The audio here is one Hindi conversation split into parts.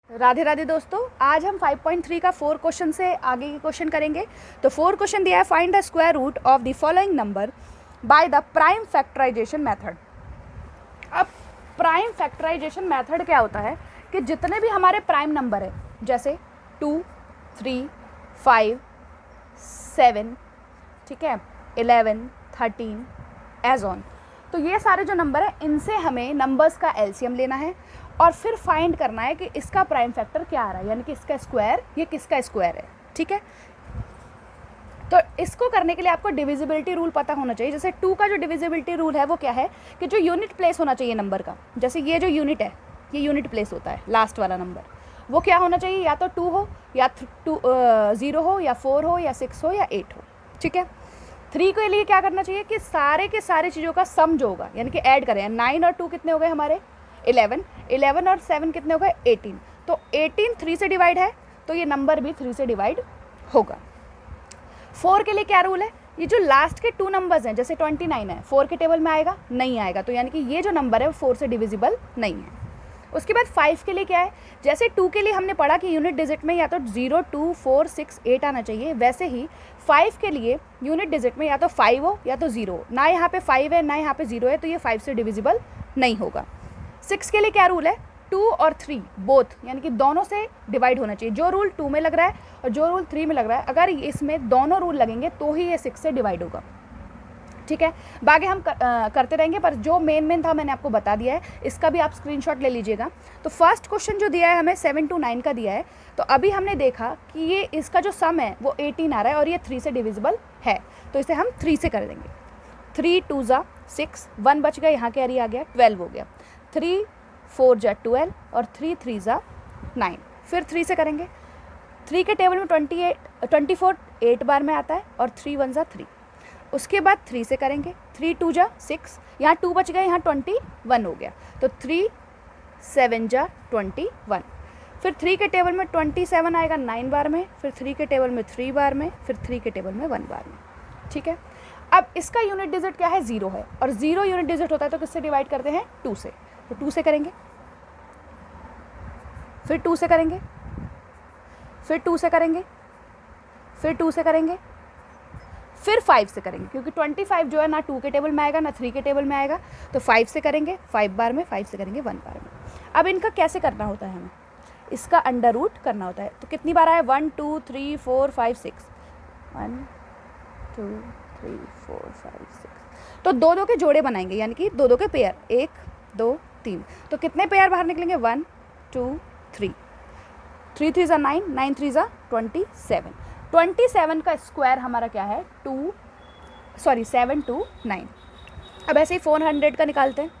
राधे राधे दोस्तों, आज हम 5.3 का 4 क्वेश्चन से आगे के क्वेश्चन करेंगे। तो 4 क्वेश्चन दिया है, find the square root of the following number by the prime factorisation method. अब प्राइम फैक्टराइजेशन मेथड क्या होता है कि जितने भी हमारे प्राइम नंबर है, जैसे 2, 3, 5, 7, ठीक है, 11, 13 एज ऑन, तो ये सारे जो नंबर है इनसे हमें नंबर्स का एलसीएम लेना है और फिर फाइंड करना है कि इसका प्राइम फैक्टर क्या आ रहा है, यानी कि इसका स्क्वायर, ये किसका स्क्वायर है। ठीक है, तो इसको करने के लिए आपको डिविजिबिलिटी रूल पता होना चाहिए। जैसे 2 का जो डिविजिबिलिटी रूल है वो क्या है कि जो यूनिट प्लेस होना चाहिए नंबर का, जैसे ये जो यूनिट है ये यूनिट प्लेस होता है, लास्ट वाला नंबर वो क्या होना चाहिए, या तो 2 हो या 0 हो या 4 हो या 6 हो या 8 हो। ठीक है, 3 के लिए क्या करना चाहिए कि सारे के सारे चीज़ों का सम जो होगा, यानी कि ऐड करें। 9 और 2 कितने हो गए हमारे 11, 11 और 7 कितने हो गए 18, तो 18 3 से डिवाइड है तो ये नंबर भी 3 से डिवाइड होगा। 4 के लिए क्या रूल है, ये जो लास्ट के 2 नंबर्स हैं, जैसे 29 है, 4 के टेबल में आएगा नहीं आएगा, तो यानी कि ये जो नंबर है वो 4 से डिविजिबल नहीं है। उसके बाद 5 के लिए क्या है, जैसे 2 के लिए हमने पढ़ा कि यूनिट डिजिट में या तो 0, 2, 4, 6, 8 आना चाहिए, वैसे ही 5 के लिए यूनिट डिजिट में या तो 5 हो या तो 0 हो। ना यहाँ पे 5 है ना यहाँ पे 0 है, तो ये 5 से डिविजिबल नहीं होगा। 6 के लिए क्या रूल है, 2 और 3 बोथ, यानी कि दोनों से डिवाइड होना चाहिए। जो रूल 2 में लग रहा है और जो रूल 3 में लग रहा है, अगर इसमें दोनों रूल लगेंगे तो ही ये 6 से डिवाइड होगा। ठीक है, बाकी हम करते रहेंगे, पर जो मेन था मैंने आपको बता दिया है, इसका भी आप स्क्रीनशॉट ले लीजिएगा। तो फर्स्ट क्वेश्चन जो दिया है हमें 7 to 9 का दिया है, तो अभी हमने देखा कि ये इसका जो सम है वो 18 आ रहा है और ये 3 से डिविजिबल है, तो इसे हम 3 से कर देंगे। 3 2 ज़ा 6, 1 बच गया, यहाँ कैरी आ गया, 12 हो गया। 3 4 जा 12 और 3 3 ज़ा 9, फिर 3 से करेंगे। 3 के टेबल में 24 8 बार में आता है और 3 1 ज़ा 3। उसके बाद 3 से करेंगे, 3 2 जा 6, यहाँ 2 बच गए, यहाँ 21 हो गया, तो 3 7 जा 21। फिर 3 के टेबल में 27 आएगा 9 बार में, फिर 3 के टेबल में 3 बार में, फिर 3 के टेबल में 1 बार में। ठीक है, अब इसका यूनिट डिजिट क्या है, 0 है, और 0 यूनिट डिजिट होता है तो किससे डिवाइड करते हैं, 2 से, तो 2 से करेंगे, फिर 2 से करेंगे, फिर 2 से करेंगे, फिर 2 से करेंगे, फिर 5 से करेंगे, क्योंकि 25 जो है ना 2 के टेबल में आएगा ना 3 के टेबल में आएगा, तो 5 से करेंगे, 5 बार में, 5 से करेंगे 1 बार में। अब इनका कैसे करना होता है, हमें इसका अंडर रूट करना होता है। तो कितनी बार आया, 1 2 3 4 5 6, 1 2 3 4 5 6, तो 2 2 के जोड़े बनाएंगे, यानी कि 2 2 के पेयर, 1 2 3, तो कितने पेयर बाहर निकलेंगे, 1 2 3, 3 3 ज़ा 9, 9 3 ज़ा 27। 27 का स्क्वायर हमारा क्या है, 7 2 9। अब ऐसे ही 400 का निकालते हैं,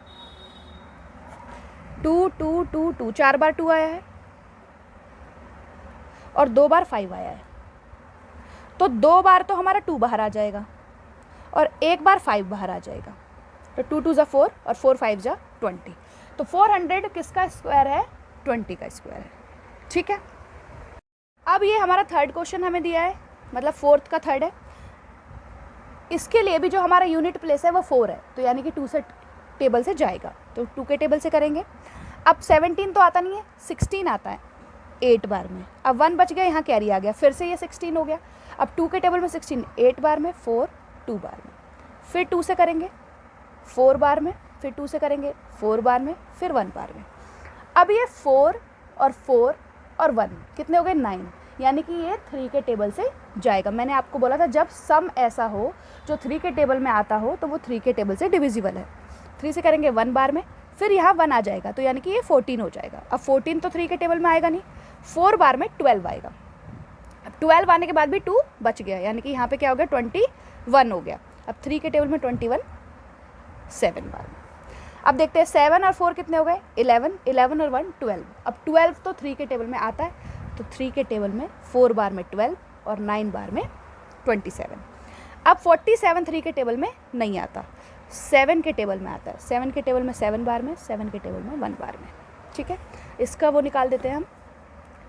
2 2 2 2, 4 बार 2 आया है और 2 बार 5 आया है, तो 2 बार तो हमारा 2 बाहर आ जाएगा और 1 बार 5 बाहर आ जाएगा, तो 2 2 ज़ा 4 और 4 5 ज़ा 20, तो 400 किसका स्क्वायर है, 20 का स्क्वायर है। ठीक है, अब ये हमारा थर्ड क्वेश्चन हमें दिया है, मतलब 4th का थर्ड है। इसके लिए भी जो हमारा यूनिट प्लेस है वो 4 है, तो यानी कि 2 से टेबल से जाएगा, तो 2 के टेबल से करेंगे। अब 17 तो आता नहीं है, 16 आता है 8 बार में, अब 1 बच गया, यहाँ कैरी आ गया, फिर से ये 16 हो गया। अब 2 के टेबल में 16 8 बार में, 4 2 बार में, फिर 2 से करेंगे 4 बार में, फिर 2 से करेंगे 4 बार में, फिर 1 बार में। अब ये 4 और 1 कितने हो गए, 9, यानी कि ये 3 के टेबल से जाएगा। मैंने आपको बोला था जब सम ऐसा हो जो 3 के टेबल में आता हो तो वो 3 के टेबल से डिविजिबल है। 3 से करेंगे 1 बार में, फिर यहाँ 1 आ जाएगा, तो यानी कि ये 14 हो जाएगा। अब 14 तो 3 के टेबल में आएगा नहीं, 4 बार में 12 आएगा। अब 12 आने के बाद भी 2 बच गया, यानी कि यहाँ पे क्या हो गया, 21 हो गया। अब 3 के टेबल में 21 7 बार में। अब देखते हैं 7 और 4 कितने हो गए, 11, 11 और 1 12। अब 12 तो 3 के टेबल में आता है, तो 3 के टेबल में 4 बार में 12 और 9 बार में 27। अब 47 3 के टेबल में नहीं आता, 7 के टेबल में आता है, 7 के टेबल में 7 बार में, 7 के टेबल में 1 बार में। ठीक है, इसका वो निकाल देते हैं हम,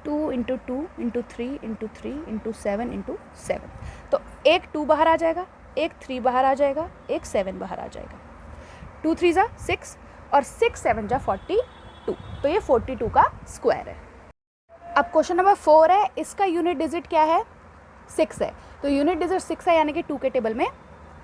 2 × 2 × 3 × 3 × 7 × 7, तो एक 2 बाहर आ जाएगा, एक 3 बाहर आ जाएगा, एक 7 बाहर आ जाएगा, 2 3 ज़ा 6 और 6 7 जा 42, तो ये 42 का स्क्वायर है। अब क्वेश्चन नंबर 4 है, इसका यूनिट डिजिट क्या है, 6 है, तो यूनिट डिजिट 6 है यानी कि 2 के टेबल में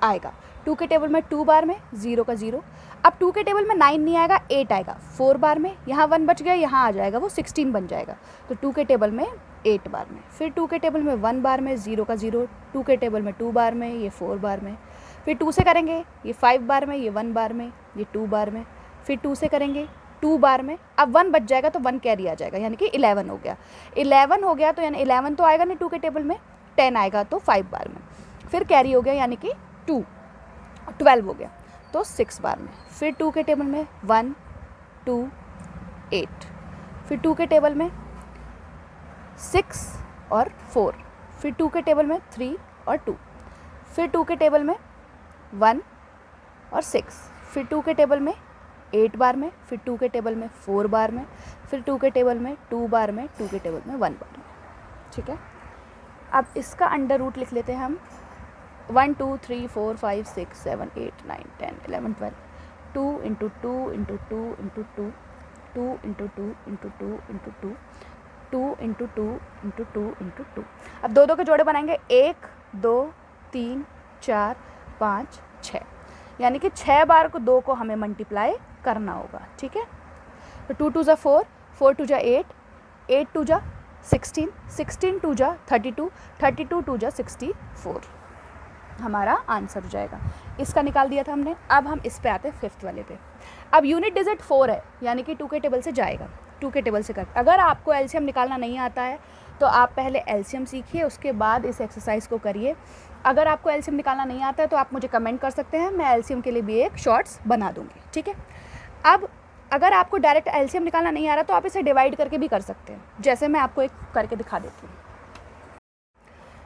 आएगा। 2 के टेबल में 2 बार में 0 का 0। अब 2 के टेबल में 9 नहीं आएगा, 8 आएगा 4 बार में, यहाँ 1 बच गया, यहाँ आ जाएगा वो 16 बन जाएगा। तो 2 के टेबल में 8 बार में, फिर 2 के टेबल में 1 बार में 0 का 0, 2 के टेबल में 2 बार में, ये 4 बार में, फिर 2 से करेंगे ये 5 बार में, ये 1 बार में, ये 2 बार में, फिर 2 से करेंगे 2 बार में। अब 1 बच जाएगा तो 1 कैरी आ जाएगा यानी कि 11 हो गया। 11 हो गया तो यानी 11 तो आएगा नहीं 2 के टेबल में, 10 आएगा तो 5 बार में, फिर कैरी हो गया यानी कि 2, 12 हो गया तो 6 बार में, फिर 2 के टेबल में 1 2 8, फिर 2 के टेबल में 6 और 4, फिर 2 के टेबल में 3 और 2, फिर 2 के टेबल में 1 और 6, फिर 2 के टेबल में 8 बार में, फिर 2 के टेबल में 4 बार में, फिर 2 के टेबल में 2 बार में, 2 के टेबल में 1 बार में। ठीक है, अब इसका अंडर रूट लिख लेते हैं हम। 1 2 3 4 5 6 7 8 9 10 11 12, 2 into 2 into 2 into 2, 2 into 2 into 2 into 2, 2 into 2 into 2 into 2। अब दो के जोड़े बनाएंगे, 1 2 3 4 5 6, यानी कि 6 बार को 2 को हमें मल्टीप्लाई करना होगा। ठीक है, तो 2 2 ज़ा 4, 4 2 ज़ा 8, 8 2 ज़ा 16, 16 2 ज़ा 32, 32 2 ज़ा 64 हमारा आंसर हो जाएगा। इसका निकाल दिया था हमने। अब हम इस पे आते हैं 5th वाले पे। अब यूनिट डिजिट 4 है यानी कि 2 के टेबल से जाएगा, 2 के टेबल से कर। अगर आपको एलसीएम निकालना नहीं आता है तो आप पहले एलसीएम सीखिए, उसके बाद इस एक्सरसाइज को करिए। अगर आपको एलसीएम निकालना नहीं आता है तो आप मुझे कमेंट कर सकते हैं, मैं एलसीएम के लिए भी एक शॉर्ट्स बना दूँगी। ठीक है, अब अगर आपको डायरेक्ट एलसीएम निकालना नहीं आ रहा तो आप इसे डिवाइड करके भी कर सकते हैं, जैसे मैं आपको एक करके दिखा देती हूँ।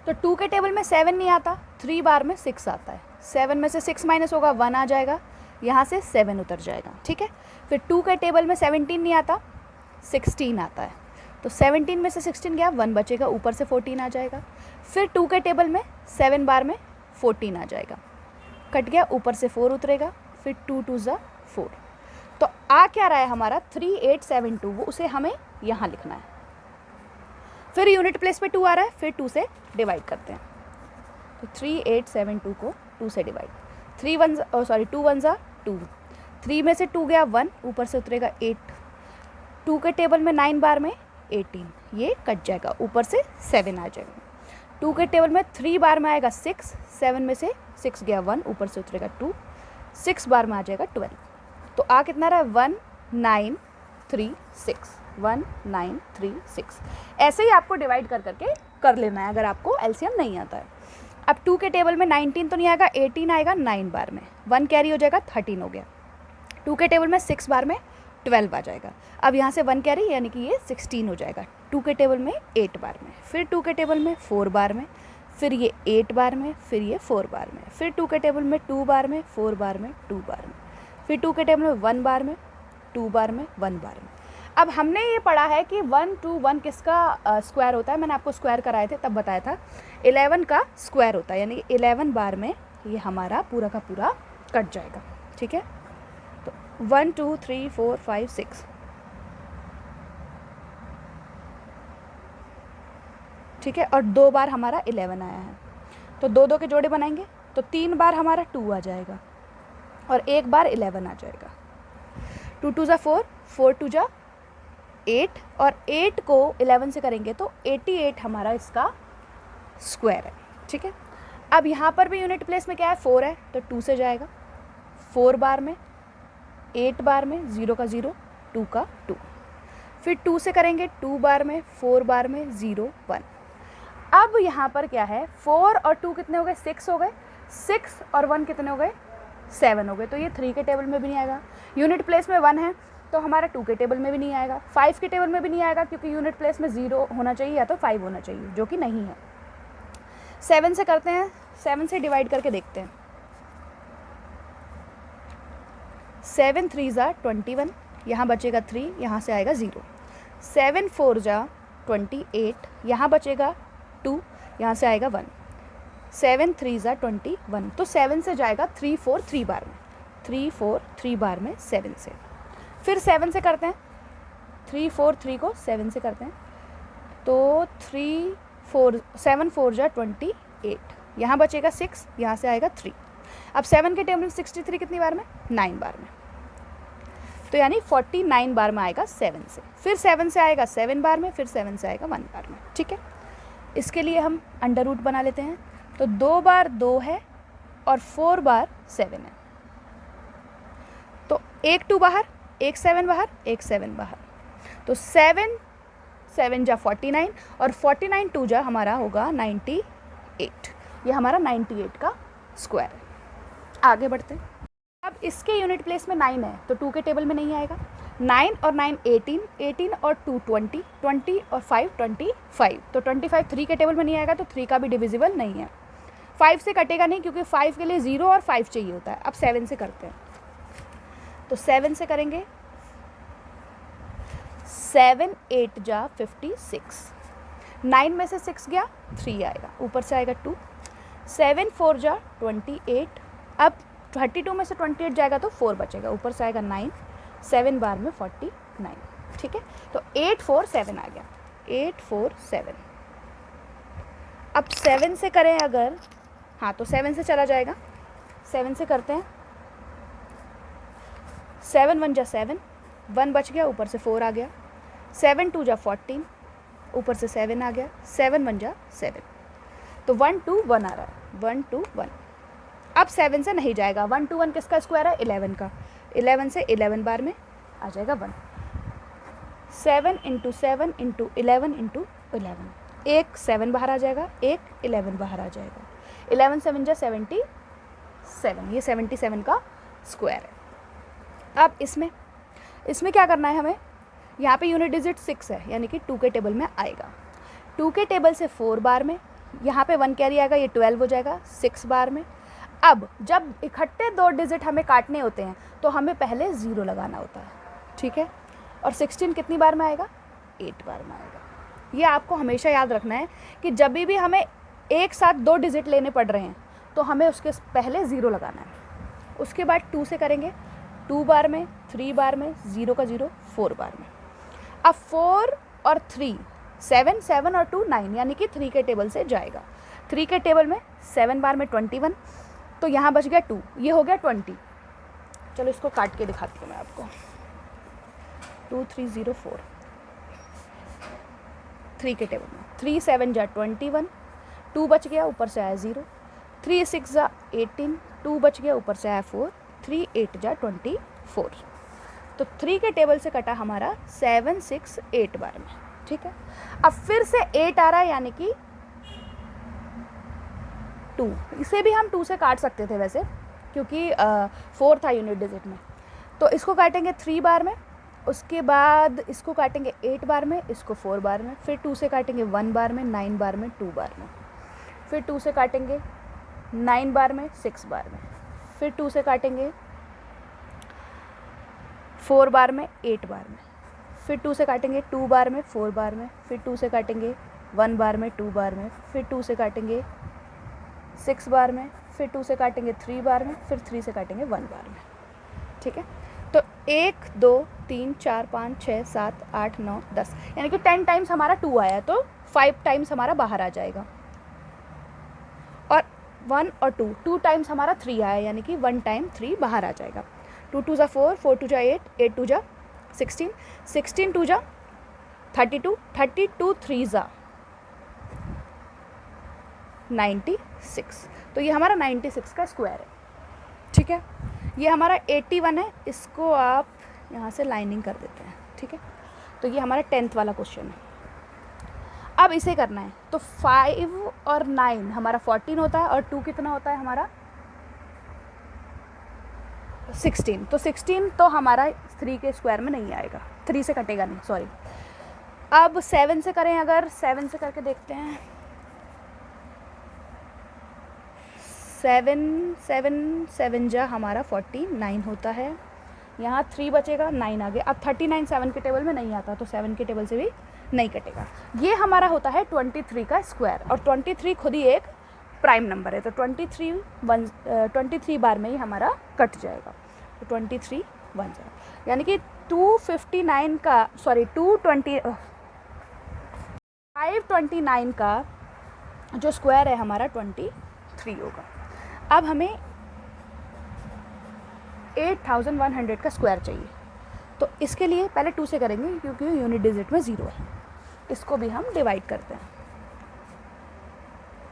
तो 2 के टेबल में 7 नहीं आता, 3 बार में 6 आता है, 7 में से 6 माइनस होगा 1 आ जाएगा, यहाँ से 7 उतर जाएगा। ठीक है, फिर 2 के टेबल में 17 नहीं आता, 16 आता है, तो 17 में से 16 गया, 1 बचेगा, ऊपर से 14 आ जाएगा। फिर 2 के टेबल में 7 बार में 14 आ जाएगा, कट गया, ऊपर से 4 उतरेगा, फिर 2 2 ज़ा 4। तो आ क्या रहा है हमारा 3872, वो उसे हमें यहाँ लिखना है। फिर यूनिट प्लेस पे 2 आ रहा है, फिर 2 से डिवाइड करते हैं, तो 3872 को 2 से डिवाइड, 2 1 ज़ा 2, 3 में से 2 गया 1, ऊपर से उतरेगा 8, 2 के टेबल में 9 बार में 18, ये कट जाएगा, ऊपर से 7 आ जाएगा। 2 के टेबल में 3 बार में आएगा 6, 7 में से 6 गया 1, ऊपर से उतरेगा 2, 6 बार में आ जाएगा 12। तो आ कितना रहा है 1936, 1936। ऐसे ही आपको डिवाइड कर करके कर लेना है अगर आपको एलसीएम नहीं आता है। अब 2 के टेबल में 19 तो नहीं आएगा, 18 आएगा 9 बार में, 1 कैरी हो जाएगा, 13 हो गया। 2 के टेबल में 6 बार में 12 आ जाएगा, अब यहाँ से 1 कैरी यानी कि ये 16 हो जाएगा। 2 के टेबल में 8 बार में, फिर 2 के टेबल में 4 बार में, फिर ये 8 बार में, फिर ये 4 बार में, फिर 2 के टेबल में 2 बार में, 4 बार में, 2 बार में, फिर 2 के टेबल में 1 बार में, 2 बार में, 1 बार में। अब हमने ये पढ़ा है कि 1 2 1 किसका स्क्वायर होता है, मैंने आपको स्क्वायर कराए थे तब बताया था 11 का स्क्वायर होता है, यानी 11 बार में ये हमारा पूरा का पूरा कट जाएगा। ठीक है, तो 1 2 3 4 5 6, ठीक है, और 2 बार हमारा 11 आया है, तो 2 2 के जोड़े बनाएंगे तो 3 बार हमारा 2 आ जाएगा और 1 बार 11 आ जाएगा। 2 2 ज़ा 4, 4 2 ज़ा 8, और 8 को 11 से करेंगे तो 88 हमारा इसका स्क्वायर है। ठीक है, अब यहाँ पर भी यूनिट प्लेस में क्या है 4 है, तो 2 से जाएगा, 4 बार में, 8 बार में, 0 का 0, 2 का 2, फिर 2 से करेंगे 2 बार में, 4 बार में, 0 1। अब यहाँ पर क्या है 4 और 2 कितने हो गए 6 हो गए, 6 और 1 कितने हो गए 7 हो गए, तो ये 3 के टेबल में भी नहीं आएगा। यूनिट प्लेस में 1 है तो हमारा 2 के टेबल में भी नहीं आएगा, 5 के टेबल में भी नहीं आएगा क्योंकि यूनिट प्लेस में 0 होना चाहिए या तो 5 होना चाहिए, जो कि नहीं है। 7 से करते हैं, 7 से डिवाइड करके देखते हैं। 7 3 ज़ा 21, यहाँ बचेगा 3, यहाँ से आएगा 0। 7 4 ज़ा 28, यहाँ बचेगा 2, यहाँ से आएगा 1। 7 3 ज़ा 21, तो 7 से जाएगा 3 4 3 बार में, 3 4 3 बार में 7 से। फिर 7 से करते हैं, 3 4 3 को 7 से करते हैं, तो 7 4 जा 28, यहाँ बचेगा 6, यहाँ से आएगा 3। अब 7 के टेबल में 63 कितनी बार में? 9 बार में, तो यानी 49 बार में आएगा 7 से। फिर 7 से आएगा 7 बार में, फिर 7 से आएगा 1 बार में। ठीक है, इसके लिए हम अंडर रूट बना लेते हैं। तो 2 बार 2 है और 4 बार 7 है, तो एक 2 बाहर, एक 7 बाहर, एक 7 बाहर, तो 7 7 जा 49 और 49 2 जा हमारा होगा 98। ये हमारा 98 का स्क्वायर है। आगे बढ़ते हैं। अब इसके यूनिट प्लेस में 9 है, तो 2 के टेबल में नहीं आएगा। 9 और 9 18, 18 और 2 20, 20 और 5 25, तो 25 3 के टेबल में नहीं आएगा, तो 3 का भी डिविजिबल नहीं है। 5 से कटेगा नहीं, क्योंकि 5 के लिए 0 और 5 चाहिए होता है। अब 7 से करते हैं, तो 7 से करेंगे 7 8 जा 56, 9 में से 6 गया 3 आएगा, ऊपर से आएगा 2, 7 4 जा 28, अब 32 में से 28 जाएगा तो 4 बचेगा, ऊपर से आएगा 9, 7 बार में 49। ठीक है, तो 8 4 7 आ गया, 8 4 7। अब 7 से करें अगर, हाँ तो 7 से चला जाएगा, 7 से करते हैं। 7 1 जा 7, 1 बच गया, ऊपर से 4 आ गया। 7 2 जा 14, ऊपर से 7 आ गया। 7 1 जा 7, तो 1 2 1 आ रहा है, 1 2 1। अब 7 से नहीं जाएगा, 1 2 1 किसका स्क्वायर है? 11 का। 11 से 11 बार में आ जाएगा 1। 7 × 7 × 11 × 11, एक 7 बाहर आ जाएगा, एक 11 बाहर आ जाएगा। 11 7 जा 77, ये 77 का स्क्वायर है। अब इसमें क्या करना है हमें? यहाँ पे यूनिट डिजिट 6 है, यानी कि 2 के टेबल में आएगा। 2 के टेबल से 4 बार में, यहाँ पे 1 कैरी आएगा, ये 12 हो जाएगा 6 बार में। अब जब इकट्ठे 2 डिजिट हमें काटने होते हैं तो हमें पहले 0 लगाना होता है। ठीक है, और 16 कितनी बार में आएगा? 8 बार में आएगा। ये आपको हमेशा याद रखना है कि जब भी हमें एक साथ 2 डिजिट लेने पड़ रहे हैं तो हमें उसके पहले 0 लगाना है। उसके बाद 2 से करेंगे, 2 बार में, 3 बार में, 0 का 0, 4 बार में। अब 4 और 3, 7 7 और 2 9, यानी कि 3 के टेबल से जाएगा। 3 के टेबल में 7 बार में 21, तो यहाँ बच गया 2, ये हो गया 20। चलो इसको काट के दिखाती हूँ मैं आपको। 2 3 0 4, 3 के टेबल में 3 7 जा 21, 2 बच गया, ऊपर से आया 0। 3 6 जा 18, 2 बच गया, ऊपर से आया 4। 3 8 जा 24, तो 3 के टेबल से कटा हमारा 7 6 8 बार में। ठीक है, अब फिर से 8 आ रहा है, यानी कि 2, इसे भी हम 2 से काट सकते थे वैसे, क्योंकि 4 था यूनिट डिजिट में। तो इसको काटेंगे 3 बार में, उसके बाद इसको काटेंगे 8 बार में, इसको 4 बार में, फिर 2 से काटेंगे 1 बार में, 9 बार में, 2 बार में, फिर 2 से काटेंगे 9 बार में, 6 बार में, फिर 2 से काटेंगे 4 बार में, 8 बार में, फिर 2 से काटेंगे 2 बार में, 4 बार में, फिर 2 से काटेंगे 1 बार में, 2 बार में, फिर 2 से काटेंगे 6 बार में, फिर 2 से काटेंगे 3 बार में, फिर 3 से काटेंगे 1 बार में। ठीक है, तो 1 2 3 4 5 6 7 8 9 10, यानी कि 10 टाइम्स हमारा 2 आया, तो 5 टाइम्स हमारा बाहर आ जाएगा। और 1 और 2 टाइम्स हमारा 3 आया, यानी कि 1 टाइम 3 बाहर आ जाएगा। 2 2 जा 4, 4 2 जा 8, 8 2 जा 16, 16 2 जा 32, 32 3 जा 96, तो ये हमारा 96 का स्क्वायर है। ठीक है, ये हमारा 81 है, इसको आप यहाँ से लाइनिंग कर देते हैं। ठीक है, तो ये हमारा 10th वाला क्वेश्चन है। अब इसे करना है, तो 5 और 9 हमारा 14 होता है, और 2 कितना होता है हमारा? 16, तो 16 तो हमारा 3 के स्क्वायर में नहीं आएगा, 3 से कटेगा नहीं, सॉरी। अब 7 से करें, अगर 7 से करके देखते हैं। 7 7 7 जा हमारा 49 होता है, यहाँ 3 बचेगा, 9 आगे। अब 39 7 के टेबल में नहीं आता, तो 7 के टेबल से भी नहीं कटेगा। ये हमारा होता है 23 का स्क्वायर, और 23 खुद ही एक प्राइम नंबर है, तो 23 बार में ही हमारा कट जाएगा, तो 23 बन जाएगा, यानी कि 259 का, सॉरी 220 529 का जो स्क्वायर है हमारा 23 होगा। अब हमें 8100 का स्क्वायर चाहिए, तो इसके लिए पहले 2 से करेंगे क्योंकि यूनिट डिजिट में 0 है। इसको भी हम डिवाइड करते हैं,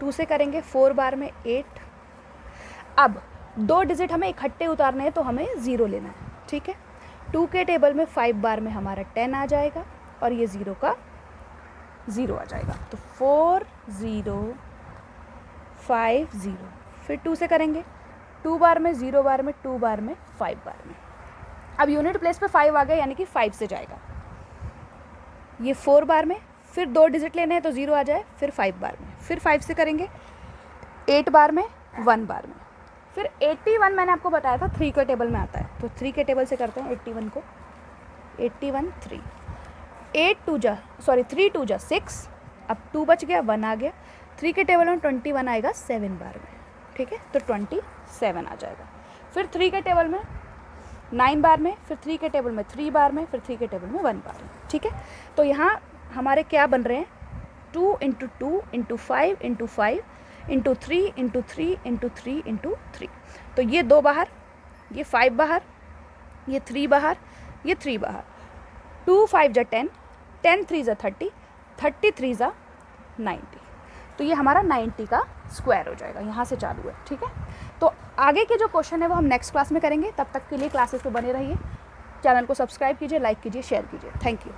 2 से करेंगे, 4 बार में 8। अब 2 डिजिट हमें इकट्ठे उतारने हैं तो हमें 0 लेना है, ठीक है। 2 के टेबल में 5 बार में हमारा 10 आ जाएगा और ये 0 का 0 आ जाएगा, तो 4050। फिर 2 से करेंगे, 2 बार में, 0 बार में, 2 बार में, 5 बार में। अब यूनिट प्लेस पे 5 आ गया, यानी कि 5 से जाएगा। ये 4 बार में, फिर 2 डिजिट लेने हैं तो 0 आ जाए, फिर 5 बार में, फिर 5 से करेंगे, 8 बार में, 1 बार में। फिर 81 मैंने आपको बताया था 3 के टेबल में आता है, तो 3 के टेबल से करते हैं 81 को। 81 3, 3 2 जा 6, अब 2 बच गया, 1 आ गया। 3 के टेबल में 21 आएगा 7 बार में, ठीक है, तो 27 आ जाएगा। फिर 3 के टेबल में 9 बार में, फिर 3 के टेबल में 3 बार में, फिर 3 के टेबल में 1 बार में, ठीक है। तो यहाँ हमारे क्या बन रहे हैं, 2 × 2 × 5 × 5 × 3 × 3 × 3 × 3। तो ये 2 बाहर, ये 5 बाहर, ये 3 बाहर, ये 3 बाहर। 2 5 जा 10, 10 3 जा 30, 30 3 जा 90। तो ये हमारा 90 का स्क्वायर हो जाएगा, यहाँ से चालू है, ठीक है। तो आगे के जो क्वेश्चन है वो हम नेक्स्ट क्लास में करेंगे। तब तक के लिए क्लासेस पे बने रहिए, चैनल को सब्सक्राइब कीजिए, लाइक कीजिए, शेयर कीजिए। Thank you.